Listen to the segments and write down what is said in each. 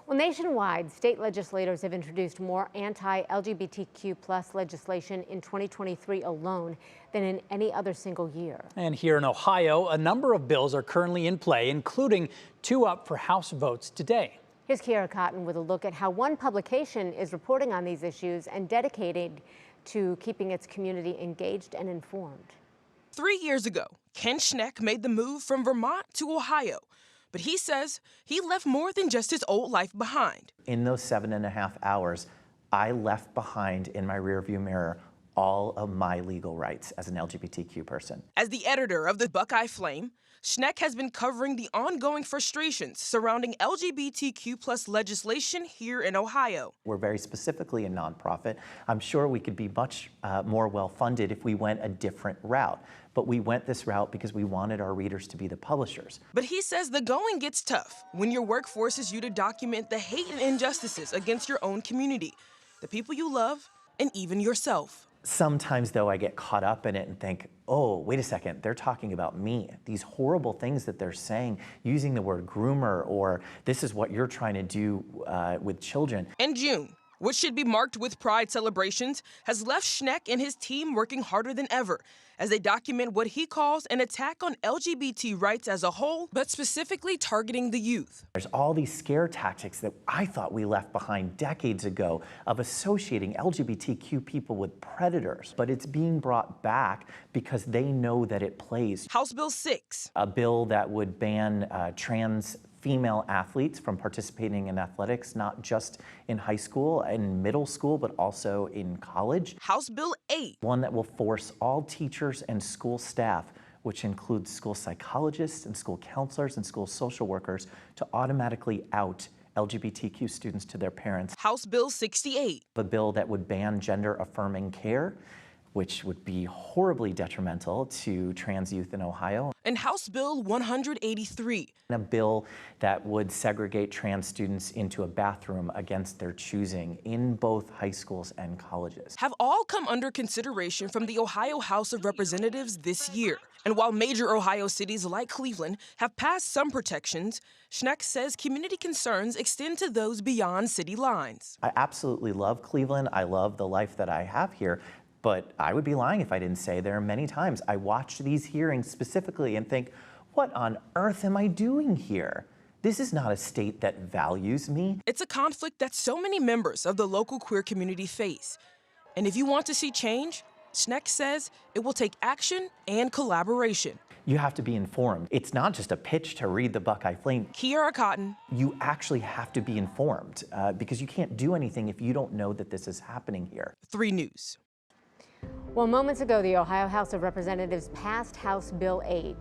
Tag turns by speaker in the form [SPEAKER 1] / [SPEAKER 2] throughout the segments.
[SPEAKER 1] Well, nationwide, state legislators have introduced more anti-LGBTQ+ legislation in 2023 alone than in any other single year.
[SPEAKER 2] And here in Ohio, a number of bills are currently in play, including two up for House votes today.
[SPEAKER 1] Here's Kiara Cotton with a look at how one publication is reporting on these issues and dedicated to keeping its community engaged and informed.
[SPEAKER 3] 3 years ago, Ken Schneck made the move from Vermont to Ohio. But he says he left more than just his old life behind.
[SPEAKER 4] In those 7.5 hours, I left behind in my rearview mirror all of my legal rights as an LGBTQ person.
[SPEAKER 3] As the editor of the Buckeye Flame, Schneck has been covering the ongoing frustrations surrounding LGBTQ+ legislation here in Ohio.
[SPEAKER 4] We're very specifically a nonprofit. I'm sure we could be much more well-funded if we went a different route. But we went this route because we wanted our readers to be the publishers.
[SPEAKER 3] But he says the going gets tough when your work forces you to document the hate and injustices against your own community, the people you love, and even yourself.
[SPEAKER 4] Sometimes, though, I get caught up in it and think, oh, wait a second, they're talking about me. These horrible things that they're saying, using the word groomer, or this is what you're trying to do with children.
[SPEAKER 3] In June, which should be marked with pride celebrations, has left Schneck and his team working harder than ever as they document what he calls an attack on LGBT rights as a whole, but specifically targeting the youth.
[SPEAKER 4] There's all these scare tactics that I thought we left behind decades ago of associating LGBTQ people with predators, but it's being brought back because they know that it plays.
[SPEAKER 3] House Bill 6.
[SPEAKER 4] A bill that would ban trans female athletes from participating in athletics, not just in high school and middle school, but also in college.
[SPEAKER 3] House Bill 8.
[SPEAKER 4] One that will force all teachers and school staff, which includes school psychologists and school counselors and school social workers, to automatically out LGBTQ students to their parents.
[SPEAKER 3] House Bill 68.
[SPEAKER 4] A bill that would ban gender-affirming care, which would be horribly detrimental to trans youth in Ohio.
[SPEAKER 3] And House Bill 183.
[SPEAKER 4] A bill that would segregate trans students into a bathroom against their choosing in both high schools and colleges.
[SPEAKER 3] Have all come under consideration from the Ohio House of Representatives this year. And while major Ohio cities like Cleveland have passed some protections, Schneck says community concerns extend to those beyond city lines.
[SPEAKER 4] I absolutely love Cleveland. I love the life that I have here. But I would be lying if I didn't say there are many times I watch these hearings specifically and think, what on earth am I doing here? This is not a state that values me.
[SPEAKER 3] It's a conflict that so many members of the local queer community face. And if you want to see change, Schneck says it will take action and collaboration.
[SPEAKER 4] You have to be informed. It's not just a pitch to read the Buckeye Flame.
[SPEAKER 3] Kiara Cotton.
[SPEAKER 4] You actually have to be informed because you can't do anything if you don't know that this is happening here.
[SPEAKER 3] 3 News.
[SPEAKER 1] Well, moments ago, the Ohio House of Representatives passed House Bill 8.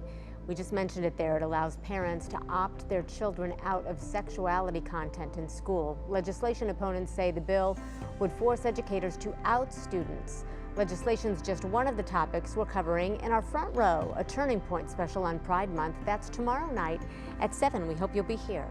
[SPEAKER 1] We just mentioned it there. It allows parents to opt their children out of sexuality content in school. Legislation opponents say the bill would force educators to out students. Legislation's just one of the topics we're covering in our Front Row, a Turning Point special on Pride Month. That's tomorrow night at 7. We hope you'll be here.